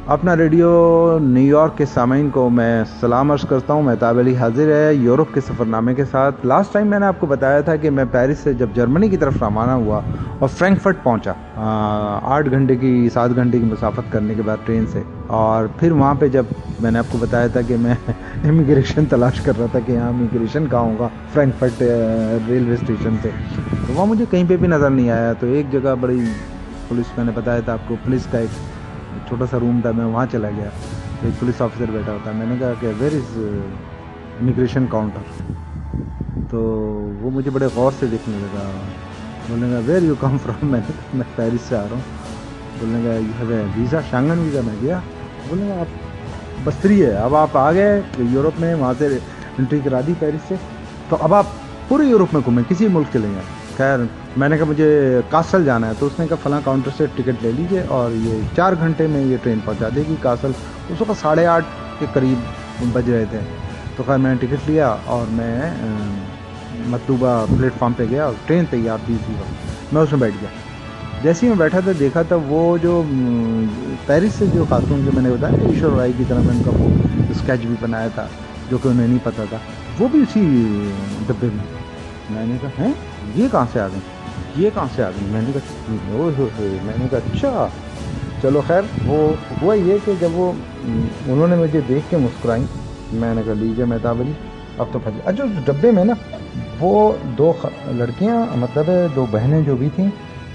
अपना radio New York के सामीन को मैं सलाम अर्ज़ करता हूँ। मेहताब अली हाजिर है यूरोप के सफ़रनामे के साथ। लास्ट टाइम मैंने आपको बताया था कि मैं पेरिस से जब जर्मनी की तरफ रवाना हुआ और फ्रैंकफर्ट पहुँचा 7 घंटे की मुसाफत करने के बाद ट्रेन से, और फिर वहाँ पे जब मैंने आपको बताया था कि मैं इमिग्रेशन तलाश कर रहा था कि यहाँ इमिग्रेशन कहाँ होगा फ्रैंकफर्ट रेलवे स्टेशन पे, तो वहाँ मुझे कहीं पे भी नज़र नहीं आया। तो एक जगह बड़ी पुलिस, मैंने बताया था आपको, पुलिस का एक छोटा सा रूम था, मैं वहाँ चला गया। तो एक पुलिस ऑफिसर बैठा होता है, मैंने कहा कि वेयर इज़ इमिग्रेशन काउंटर। तो वो मुझे बड़े गौर से देखने लगा। बोलने लगा वेयर यू कम फ्रॉम, मैंने कहा मैं पेरिस से आ रहा हूँ। बोलने लगा you have a visa, Schengen visa. मैं गया, बोलने लगा आप बस 3 है, अब आप आ गए यूरोप में, वहाँ से एंट्री करा दी पेरिस से, तो अब आप पूरे यूरोप में घूमें, किसी मुल्क के लिए। खैर मैंने कहा मुझे कासल जाना है, तो उसने कहा फ़लाँ काउंटर से टिकट ले लीजिए और ये 4 घंटे में ये ट्रेन पहुंचा देगी कासल। उस वक्त 8:30 के करीब बज रहे थे। तो खैर मैंने टिकट लिया और मैं मतलूबा प्लेटफॉर्म पे गया और ट्रेन तैयार थी इसी वक्त, मैं उसमें बैठ गया। जैसे ही मैं बैठा था देखा था वो जो पेरिस से जो खातून जो मैंने बताया ईश्वर राय की तरह, मैंने उनका वो स्केच भी बनाया था जो कि उन्हें नहीं पता था, वो भी उसी डब्बे में। मैंने कहा हैं ये कहाँ से आ गई, ये कहाँ से आ गई। मैंने कहा ओह हो, मैंने कहा अच्छा चलो खैर। वो हुआ ये कि जब वो उन्होंने मुझे देख के मुस्कुराई, मैंने कहा लीजिए मेहताब अली अब तो फंस। अच्छा उस डब्बे में ना वो 2 लड़कियाँ, मतलब 2 बहनें जो भी थीं,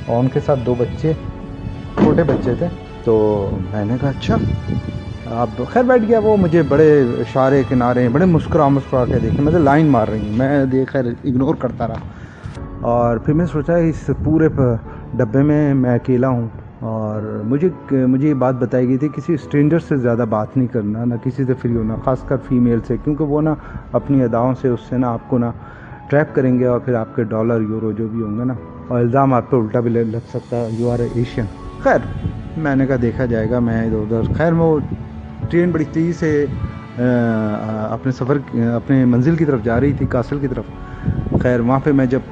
और उनके साथ 2 बच्चे, छोटे बच्चे थे। तो मैंने कहा अच्छा, अब खैर बैठ गया। वो मुझे बड़े इशारे किनारे बड़े मुस्कुरा के देखे, मतलब लाइन मार रही हैं, मैं देख खैर इग्नोर करता रहा। और फिर मैं सोचा इस पूरे डब्बे में मैं अकेला हूँ, और मुझे ये बात बताई गई थी किसी स्ट्रेंजर से ज़्यादा बात नहीं करना, ना किसी से फ्री होना, ख़ासकर फीमेल से, क्योंकि वो ना अपनी अदाओं से उससे ना आपको ना ट्रैप करेंगे और फिर आपके डॉलर यूरो जो भी होंगे ना, और इल्ज़ाम आप पे उल्टा भी लग सकता है, यू आर एशियन। खैर मैंने कहा देखा जाएगा, मैं इधर उधर। खैर वो ट्रेन बड़ी तेज़ी से अपने सफ़र अपने मंजिल की तरफ जा रही थी, कासल की तरफ। खैर वहाँ पे मैं जब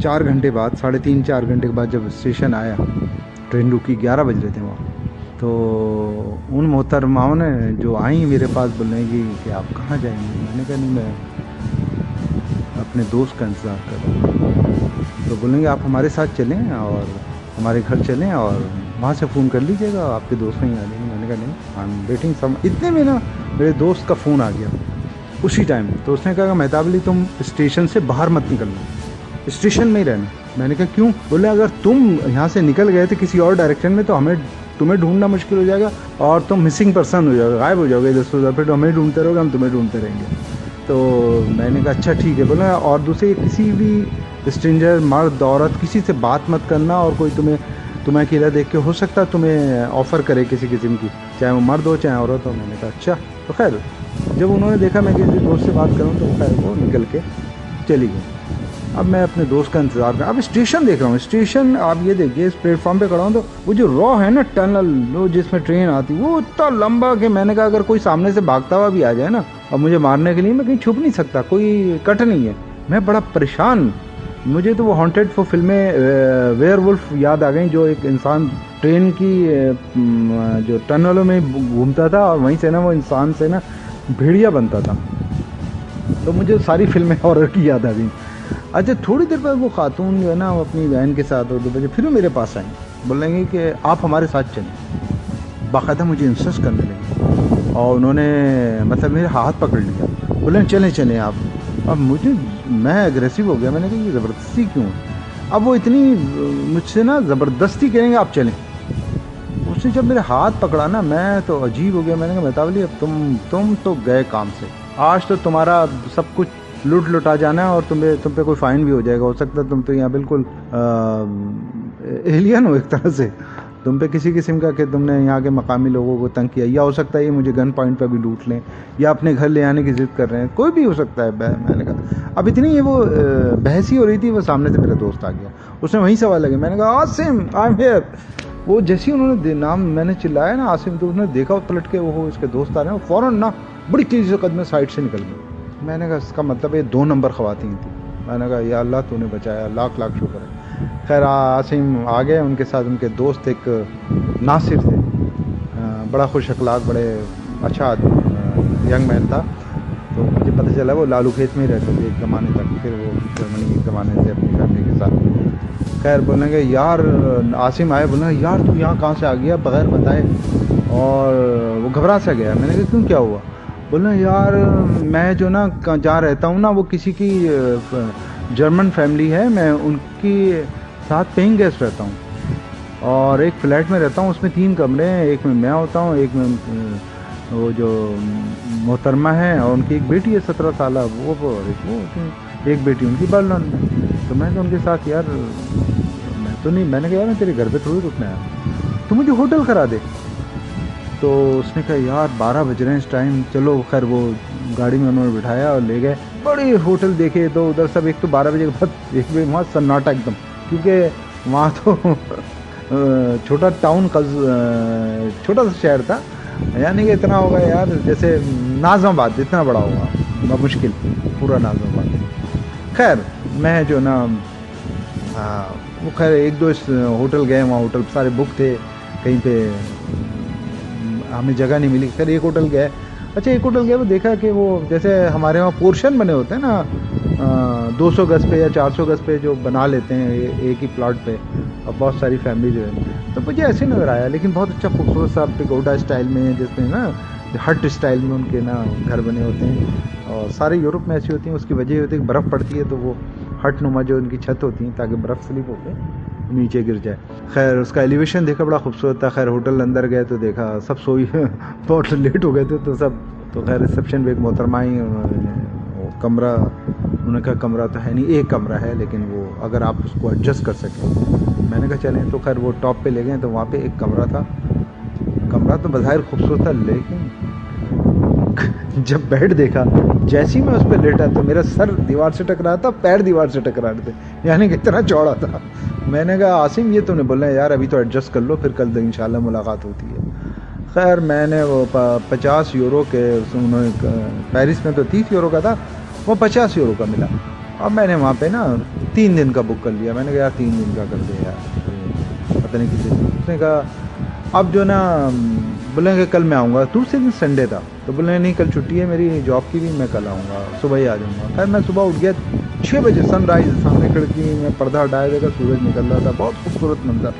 4 घंटे बाद, 3.5-4 घंटे के बाद जब स्टेशन आया, ट्रेन रुकी, 11 बज रहे थे वहाँ। तो उन मोहतरमाओं ने जो आई मेरे पास बोलने कि आप कहाँ जाएंगे, मैंने कहा नहीं मैं अपने दोस्त का इंतज़ार कर रहा हूँ। तो बोलेंगे आप हमारे साथ चलें और हमारे घर चलें और वहाँ से फ़ोन कर लीजिएगा, आपके दोस्त नहीं आ जाएंगे। मैंने कहा नहीं आई एम वेटिंग सम। इतने में ना मेरे दोस्त का फ़ोन आ गया उसी टाइम। तो उसने कहा मेहताब अली तुम स्टेशन से बाहर मत निकलना, स्टेशन में ही रहना। मैंने कहा क्यों? बोले अगर तुम यहाँ से निकल गए थे किसी और डायरेक्शन में तो तुम्हें ढूंढना मुश्किल हो जाएगा और तुम मिसिंग पर्सन हो जाओगे, गायब हो जाओगे इधर से उधर, फिर हमें ढूंढते रहोगे, हम तुम्हें ढूंढते रहेंगे। तो मैंने कहा अच्छा ठीक है। बोला और दूसरे किसी भी स्ट्रेंजर, मर्द औरत, किसी से बात मत करना, और कोई तुम्हें अकेला देख के हो सकता है तुम्हें ऑफ़र करे किसी किस्म की, चाहे वो मर्द हो चाहे औरत हो। मैंने कहा अच्छा। तो खैर जब उन्होंने देखा मैं किसी दोस्त से बात करूँ तो खैर वो निकल के चली गई। अब मैं अपने दोस्त का इंतज़ार कर, अब स्टेशन देख रहा हूँ। स्टेशन आप ये देखिए, इस प्लेटफॉर्म पे खड़ा हूँ तो वो जो रॉ है ना टनल, वो जिसमें ट्रेन आती, वो इतना लंबा कि मैंने कहा अगर कोई सामने से भागता हुआ भी आ जाए ना और मुझे मारने के लिए, मैं कहीं छुप नहीं सकता, कोई कट नहीं है। मैं बड़ा परेशान। मुझे तो वो हॉन्टेड फॉर फिल्में वेयरवुल्फ याद आ गई, जो एक इंसान ट्रेन की जो टनलों में घूमता था और वहीं से ना वो इंसान से ना भेड़िया बनता था। तो मुझे सारी फिल्में हॉरर की याद आ गई। अच्छा थोड़ी देर बाद वो खातून जो है ना, वो अपनी बहन के साथ, और 2 बजे फिर वो मेरे पास आई, बोलेंगे कि आप हमारे साथ चलें। बाकायदा मुझे इंसस्ट करने लगे और उन्होंने मतलब मेरे हाथ पकड़ लिया, बोले चलें आप। अब मैं एग्रेसिव हो गया, मैंने कहा ये ज़बरदस्ती क्यों? अब वो इतनी मुझसे ना ज़बरदस्ती करेंगे आप चलें। उसने जब मेरे हाथ पकड़ा ना, मैं तो अजीब हो गया। मैंने कहा मेहताब अली अब तुम तो गए काम से, आज तो तुम्हारा सब कुछ लुटा जाना है और तुम पे कोई फ़ाइन भी हो जाएगा। हो सकता है तुम तो यहाँ बिल्कुल एलियन हो एक तरह से, तुम पे किसी किस्म का कि तुमने यहाँ के मकामी लोगों को तंग किया, या हो सकता है ये मुझे गन पॉइंट पर भी लूट लें या अपने घर ले आने की ज़िद कर रहे हैं, कोई भी हो सकता है। मैंने कहा अब इतनी ये वो बहस ही हो रही थी, वो सामने से मेरा दोस्त आ गया, उसने वहीं सवाल लगे। मैंने कहा आसिम आई एम हियर। वो जैसे ही उन्होंने नाम मैंने चिल्लाया ना आसिम, तो उसने देखा पलट के वो इसके दोस्त आ रहे हैं, फ़ौरन ना बड़ी तेज़ी से कदम साइड से निकल गई। मैंने कहा इसका मतलब ये 2 नंबर ख़वातीन थी। मैंने कहा या अल्लाह तूने बचाया, लाख लाख शुक्र है। खैर आसिम आ गए, उनके साथ उनके दोस्त एक नासिर थे, बड़ा खुश अखलाक, बड़े अच्छा यंग मैन था। तो मुझे पता चला वो लालू खेत में ही रहते थे एक ज़माने तक, फिर वो जर्मनी एक ज़माने से अपनी फैमिली के साथ। खैर बोलेंगे यार, आसिम आए, बोलेंगे यार तू यहाँ कहाँ से आ गया बग़ैर बताए, और वो घबरा सा गया। मैंने कहा क्यों, क्या हुआ? बोले यार मैं जो ना जहाँ रहता हूँ ना, वो किसी की जर्मन फैमिली है, मैं उनकी साथ पेइंग गेस्ट रहता हूँ, और एक फ्लैट में रहता हूँ, उसमें 3 कमरे हैं, एक में मैं होता हूँ, एक में वो जो मोहतरमा है और उनकी एक बेटी है 17 साल, वो एक बेटी उनकी बर्लिन में। तो मैंने उनके साथ यार मैं तो नहीं, मैंने कहा यार मैं तेरे घर पे थोड़ी रुकना है, तो मुझे होटल करा दे। तो उसने कहा यार 12 बज रहे हैं इस टाइम, चलो। खैर वो गाड़ी में उन्होंने बिठाया और ले गए, बड़े होटल देखे तो उधर सब। एक तो 12 बजे के बाद एक भी वहाँ सन्नाटा एकदम, क्योंकि वहाँ तो छोटा टाउन छोटा सा शहर था, यानी कि इतना होगा यार जैसे नाज़िमाबाद जितना बड़ा होगा मुश्किल, पूरा नाज़िमाबाद। खैर मैं जो ना वो खैर 1-2 होटल गए, वहाँ होटल सारे बुक थे, कहीं पे हमें जगह नहीं मिली। खैर एक होटल गए, अच्छा एक होटल गए, वो देखा कि वो जैसे हमारे वहाँ पोर्शन बने होते हैं ना 200 गज पे या 400 गज पे जो बना लेते हैं एक ही प्लॉट पे, और बहुत सारी फैमिली जो है, तो मुझे ऐसे नज़र आया। लेकिन बहुत अच्छा खूबसूरत सा पेगोडा स्टाइल में, जिसमें ना हट स्टाइल में उनके ना घर बने होते हैं, और सारे यूरोप में ऐसी होती हैं। उसकी वजह होती है कि बर्फ़ पड़ती है तो वो हट नुमा जो उनकी छत होती है, ताकि बर्फ़ स्लिप होकर नीचे गिर जाए। खैर उसका एलिवेशन देखा, बड़ा खूबसूरत था। खैर होटल अंदर गए तो देखा सब सोई बहुत लेट हो गए थे तो सब, तो खैर रिसेप्शन पे एक मोहतरमा आई, वो कमरा, उन्होंने कहा कमरा तो है नहीं, एक कमरा है, लेकिन वो अगर आप उसको एडजस्ट कर सकें। मैंने कहा चलें, तो खैर वो टॉप पे ले गए, तो वहाँ पे एक कमरा था। कमरा तो बज़ाहिर खूबसूरत था, लेकिन जब बेड देखा, जैसे ही मैं उस पर लेटा तो मेरा सर दीवार से टकरा था, पैर दीवार से टकरा रहे थे, यानी कि इतना चौड़ा था। मैंने कहा आसिम ये तूने बोला यार अभी तो एडजस्ट कर लो, फिर कल इंशाल्लाह मुलाकात होती है। खैर मैंने वो 50 यूरो के, उन्होंने पेरिस में तो 30 यूरो का था, वो 50 यूरो का मिला। अब मैंने वहाँ पे ना 3 दिन का बुक कर लिया। मैंने कहा यार 3 दिन का कर दे यार, पता नहीं किसी। उसने कहा अब जो ना बोलेंगे कल मैं आऊँगा, दूसरे दिन संडे था, तो बोले नहीं कल छुट्टी है मेरी जॉब की भी, मैं कल आऊँगा, सुबह ही आ जाऊँगा। खैर मैं सुबह उठ गया 6 बजे, सनराइज, सामने खिड़की में पर्दा हटाया देखा सूरज निकल रहा था, बहुत खूबसूरत मंजर,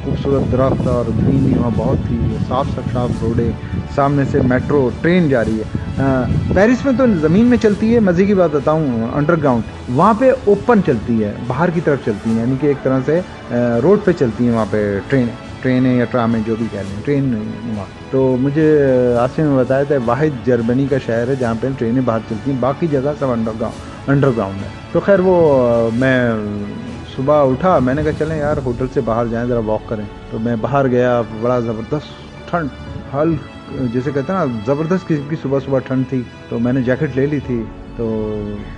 खूबसूरत दरख्त और ग्रीनरी वहाँ बहुत थी, साफ साफ रोडें, सामने से मेट्रो ट्रेन जा रही है। पेरिस में तो ज़मीन में चलती है, मज़े की बात बताऊँ, अंडरग्राउंड, वहाँ पे ओपन चलती है, बाहर की तरफ चलती है, यानी कि एक तरह से रोड पे चलती है वहाँ पे ट्रेनें या ट्रामें जो भी कह लें, ट्रेन वहाँ। तो मुझे आसिम ने बताया था वाहिद जर्मनी का शहर है जहाँ पे ट्रेनें बाहर चलती हैं, बाकी जगह सब अंडरग्राउंड है। तो खैर वो मैं सुबह उठा, मैंने कहा चलें यार होटल से बाहर जाएं, ज़रा वॉक करें। तो मैं बाहर गया, बड़ा ज़बरदस्त ठंड, हल जैसे कहते हैं ना ज़बरदस्त किस्म की सुबह सुबह ठंड थी। तो मैंने जैकेट ले ली थी, तो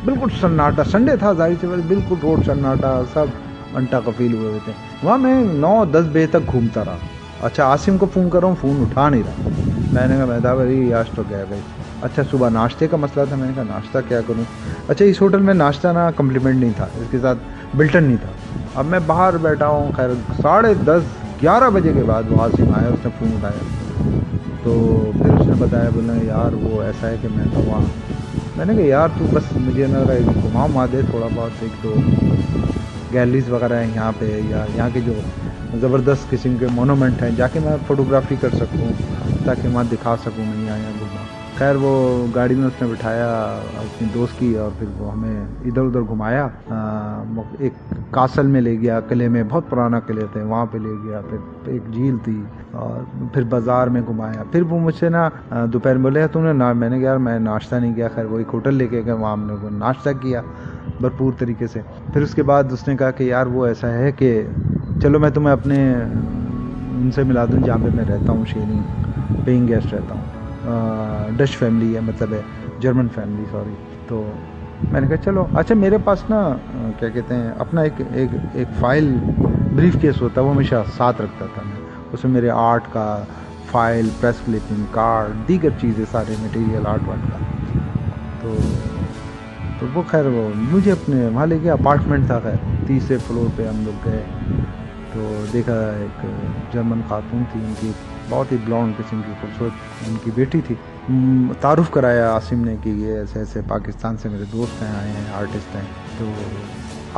बिल्कुल सन्नाटा, संडे था जाहिर सी बात, बिल्कुल रोड सन्नाटा, सब अंटा कफील हुए थे। वहाँ मैं 9-10 बजे तक घूमता रहा। अच्छा आसिम को फ़ोन कर रहा हूँ, फ़ोन उठा नहीं रहा। मैंने कहा मैदा भाई आज तो गया भाई। अच्छा सुबह नाश्ते का मसला था, मैंने कहा नाश्ता क्या करूँ। अच्छा इस होटल में नाश्ता ना कम्प्लीमेंट नहीं था, इसके साथ बिल्टन नहीं था। अब मैं बाहर बैठा हूँ, खैर 10:30-11 बजे के बाद वो आसिम आया, उसने फ़ोन उठाया, तो फिर उसने बताया, बोला यार वो ऐसा है कि मैं तो वहाँ। मैंने कहा यार तू बस मुझे ना घुमा दे थोड़ा बहुत, एक तो गैलरीज वगैरह हैं यहाँ पे, या यहाँ के जो ज़बरदस्त किस्म के मोनूमेंट हैं जाके मैं फ़ोटोग्राफी कर सकूँ, ताकि वहाँ दिखा सकूँ मैं यहाँ घूमा। खैर वो गाड़ी में उसने बिठाया अपनी दोस्त की, और फिर वो हमें इधर उधर घुमाया। एक कासल में ले गया, किले में, बहुत पुराना किले थे, वहाँ पे ले गया। फिर एक झील थी, और फिर बाज़ार में घुमाया। फिर वो मुझसे ना दोपहर में बोले तुमने ना, मैंने कहा यार मैं नाश्ता नहीं किया। खैर वो एक होटल लेके गए, वहाँ हमने वो नाश्ता किया भरपूर तरीके से। फिर उसके बाद उसने कहा कि यार वो ऐसा है कि चलो मैं तुम्हें अपने उनसे मिला दूँ जहाँ पे मैं रहता हूँ, शेयरिंग पेइंग गेस्ट रहता हूँ, डच फैमिली है, मतलब है जर्मन फैमिली, सॉरी। तो मैंने कहा चलो। अच्छा मेरे पास ना क्या कहते हैं अपना एक फ़ाइल ब्रीफ केस होता है, वो हमेशा साथ रखता था मैं, उसमें मेरे आर्ट का फ़ाइल, प्रेस क्लिपिंग, कार्ड, दीगर चीज़ें, सारे मटेरियल आर्ट वार्ट का। तो वो खैर वो मुझे अपने वहाँ ले गया, अपार्टमेंट था, खैर 30 फ्लोर पे हम लोग गए। तो देखा एक जर्मन खातून थी, उनकी बहुत ही ब्लॉन्ड किस्म की खूबसूरत उनकी बेटी थी। तारुफ कराया आसिम ने कि ये ऐसे ऐसे पाकिस्तान से मेरे दोस्त हैं, आए हैं, आर्टिस्ट हैं। तो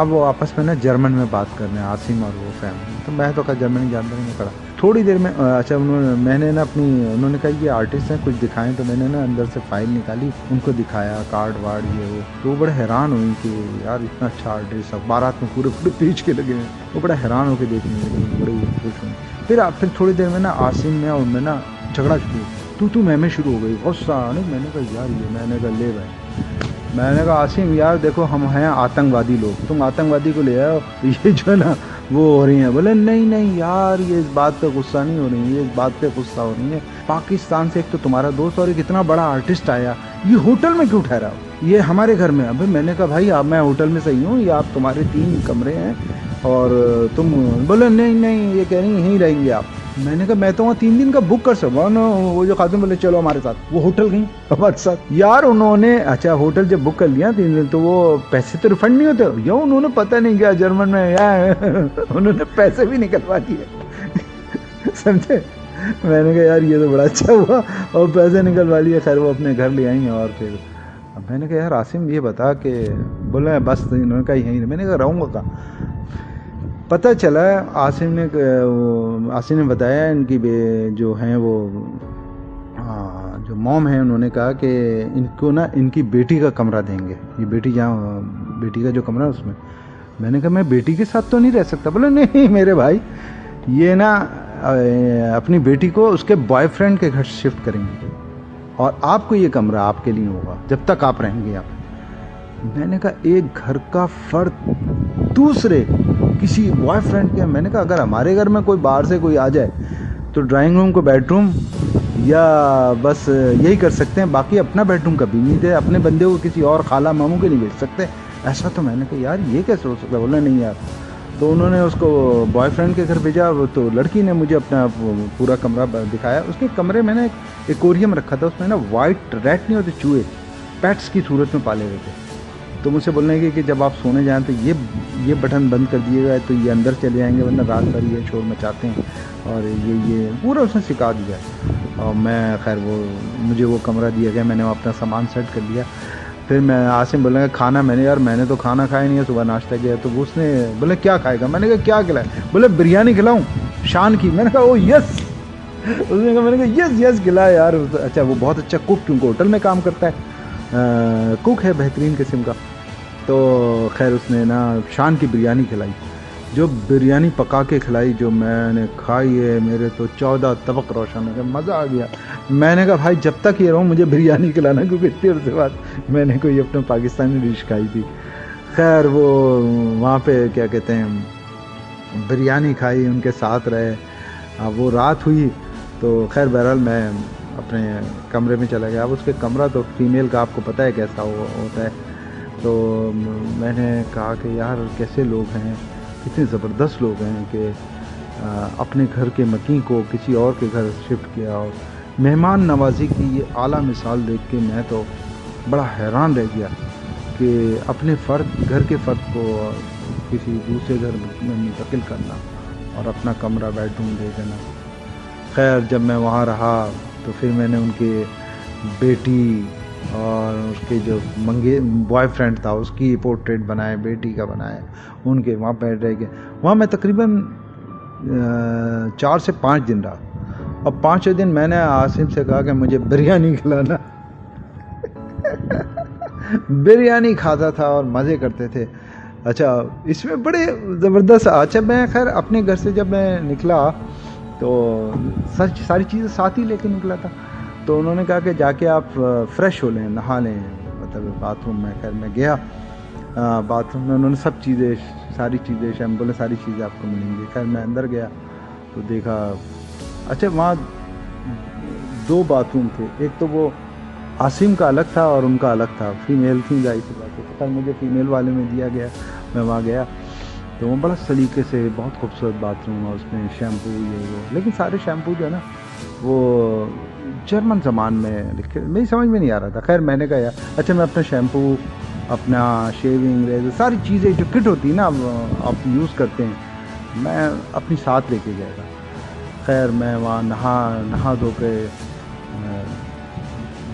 अब वो आपस में ना जर्मन में बात कर रहे हैं, आसिम और वो फैमिली। तो मैं तो कहा जर्मनी जानता नहीं खड़ा। थोड़ी देर में अच्छा मैंने ना उन्होंने कहा ये आर्टिस्ट हैं, कुछ दिखाएं। तो मैंने ना अंदर से फाइल निकाली, उनको दिखाया, कार्ड वार्ड ये वो। तो वो बड़े हैरान हुई कि यार इतना अच्छा आर्टिस्ट, अखबारात में पूरे पूरे पेज के लगे हैं। वो बड़ा हैरान होकर देखने लगे, बड़ी खुश हुई। फिर थोड़ी देर में ना आसिम में और मैं ना झगड़ा शुरू, तू मैं शुरू हो गई, गुस्सा आने। मैंने कहा यार ये, मैंने कहा ले भाई, मैंने कहा आसिम यार देखो हम हैं आतंकवादी लोग, तुम आतंकवादी को ले आओ, ये जो है ना वो हो रही है। बोले नहीं नहीं यार ये इस बात पे गुस्सा नहीं हो रही है, ये इस बात पे गुस्सा हो रही है, पाकिस्तान से एक तो तुम्हारा दोस्त और एक इतना बड़ा आर्टिस्ट आया, ये होटल में क्यों ठहरा हो, ये हमारे घर में। अभी मैंने कहा भाई अब मैं होटल में सही हूँ, ये आप तुम्हारे 3 कमरे हैं और तुम। बोले नहीं नहीं ये कह रही यहीं रहेंगे आप। मैंने कहा मैं तो वहाँ 3 दिन का बुक कर सकता हूँ। वो जो खातून बोले चलो हमारे साथ, वो होटल गई हमारे साथ। यार उन्होंने अच्छा होटल जब बुक कर लिया 3 दिन, तो वो पैसे तो रिफंड नहीं होते या उन्होंने पता नहीं क्या जर्मन में या उन्होंने पैसे भी निकलवा दिए समझे। मैंने कहा यार ये तो बड़ा अच्छा हुआ, और पैसे निकलवा लिए। खैर वो अपने घर ले आई और फिर मैंने कहा यार आसिम ये बता के, बोला बस इन्होंने कहा यहीं। मैंने कहा रहूँगा कहाँ। पता चला आसिम ने बताया इनकी जो हैं वो जो मॉम है, उन्होंने कहा कि इनको ना इनकी बेटी का कमरा देंगे, ये बेटी जहाँ बेटी का जो कमरा है उसमें। मैंने कहा मैं बेटी के साथ तो नहीं रह सकता। बोले नहीं मेरे भाई, ये ना अपनी बेटी को उसके बॉयफ्रेंड के घर शिफ्ट करेंगे और आपको ये कमरा आपके लिए होगा जब तक आप रहेंगे यहाँ पे। मैंने कहा एक घर का फर्द दूसरे किसी बॉयफ्रेंड के। मैंने कहा अगर हमारे घर में कोई बाहर से कोई आ जाए तो ड्राइंग रूम को बेडरूम या बस यही कर सकते हैं, बाकी अपना बेडरूम कभी नहीं दे, अपने बंदे को किसी और खाला मामू के नहीं भेज सकते ऐसा। तो मैंने कहा यार ये कैसे हो सकता है। बोला नहीं यार। तो उन्होंने उसको बॉयफ्रेंड के घर भेजा। तो लड़की ने मुझे अपना पूरा कमरा दिखाया। उसके कमरे में ना एक एक्वेरियम रखा था, उसमें ना वाइट रैट नहीं होते, चूहे पेट्स की सूरत में पाले हुए थे। तो मुझसे बोलने लगे कि जब आप सोने जाएं तो ये बटन बंद कर दिएगा तो ये अंदर चले जाएंगे, वरना रात भर ये शोर मचाते हैं। और ये पूरा उसने सिखा दिया। और मैं खैर मुझे वो कमरा दिया गया, मैंने अपना सामान सेट कर लिया। फिर मैं आसिम बोलेंगे खाना, मैंने तो खाना खाया नहीं है, सुबह नाश्ता किया। तो उसने बोले क्या खाएगा। मैंने कहा क्या खिलाए। बोले बिरयानी खिलाऊं शान की। मैंने कहा ओ यस। उसने कहा, मैंने कहा यस खिला यार। अच्छा वो बहुत अच्छा कुक, क्योंकि होटल में काम करता है, कुक है बेहतरीन किस्म का। तो खैर उसने ना शान की बिरयानी खिलाई। जो बिरयानी पका के खिलाई जो मैंने खाई है, मेरे तो 14 तबक रोशन हो गया, मज़ा आ गया। मैंने कहा भाई जब तक ये रहूँ मुझे बिरयानी खिलाना, क्योंकि इतनी अर्से बाद मैंने कोई अपना पाकिस्तानी डिश खाई थी। खैर वो वहाँ पे क्या कहते हैं बिरयानी खाई, उनके साथ रहे। वो रात हुई तो खैर बहरहाल मैं अपने कमरे में चला गया। अब उसके कमरा तो फीमेल का आपको पता है कैसा होता है। तो मैंने कहा कि यार कैसे लोग हैं, कितने ज़बरदस्त लोग हैं कि अपने घर के मकी को किसी और के घर शिफ्ट किया। और मेहमान नवाजी की ये आला मिसाल देख के मैं तो बड़ा हैरान रह गया कि अपने घर के फ़र्द को किसी दूसरे घर में मुंतकिल करना और अपना कमरा बेडरूम दे देना। खैर जब मैं वहाँ रहा तो फिर मैंने उनके बेटी और उसके जो बॉयफ्रेंड था उसकी पोर्ट्रेट बनाए, बेटी का बनाया, उनके वहाँ पर रह गए। वहाँ मैं तकरीबन 4 से 5 दिन रहा। और 5वें दिन मैंने आसिम से कहा कि मुझे बिरयानी खिलाना बिरयानी खाता था और मज़े करते थे। अच्छा इसमें बड़े ज़बरदस्त। अच्छा मैं खैर अपने घर से जब मैं निकला तो सारी चीज़ें साथ ही लेके निकला था। तो उन्होंने कहा कि जाके आप फ्रेश हो लें, नहा लें, मतलब बाथरूम में। खैर मैं गया बाथरूम में, उन्होंने सब चीज़ें, सारी चीज़ें, शैम्पू ने सारी चीज़ें आपको मिलेंगी। खैर मैं अंदर गया तो देखा, अच्छा वहाँ 2 बाथरूम थे, एक तो वो आसिम का अलग था और उनका अलग था, फीमेल थी, जाहिर सी बात है। खैर मुझे फीमेल वाले में दिया गया, मैं वहाँ गया तो वो बड़ा सलीके से बहुत खूबसूरत बाथरूम है, उसमें शैम्पू ये वो, लेकिन सारे शैम्पू जो है ना वो जर्मन ज़बान में लिखे, मेरी समझ में नहीं आ रहा था। खैर मैंने कहा यार अच्छा मैं अपना शैम्पू, अपना शेविंग रेजर, सारी चीज़ें जो किट होती है ना आप यूज़ करते हैं, मैं अपनी साथ लेके गया था। खैर मैं वहाँ नहा धो के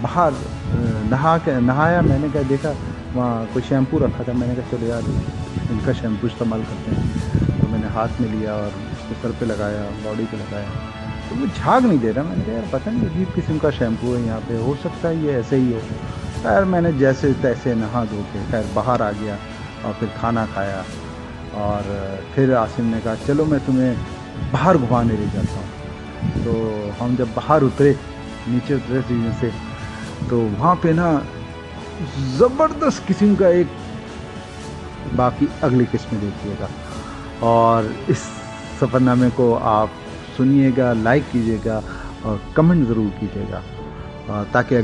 बाहर नहाया। मैंने क्या देखा, वहाँ कोई शैम्पू रखा था। मैंने कहा चलो यार इनका शैम्पू इस्तेमाल करते हैं। तो मैंने हाथ में लिया और उसको सर पे लगाया, बॉडी पे लगाया। तो वो झाग नहीं दे रहा। मैंने कहा यार पता नहीं अजीब किस्म का शैम्पू है यहाँ पे, हो सकता है ये ऐसे ही हो। खैर मैंने जैसे तैसे नहा धो के खैर बाहर आ गया और फिर खाना खाया। और फिर आसिम ने कहा चलो मैं तुम्हें बाहर घुमाने ले जाता हूँ। तो हम जब बाहर उतरे, नीचे उतरे सीढ़ी से, तो वहाँ पे ना ज़बरदस्त किस्म का एक, बाकी अगली किस्म में देखिएगा। और इस सफ़रनामे को आप सुनिएगा, लाइक कीजिएगा और कमेंट ज़रूर कीजिएगा ताकि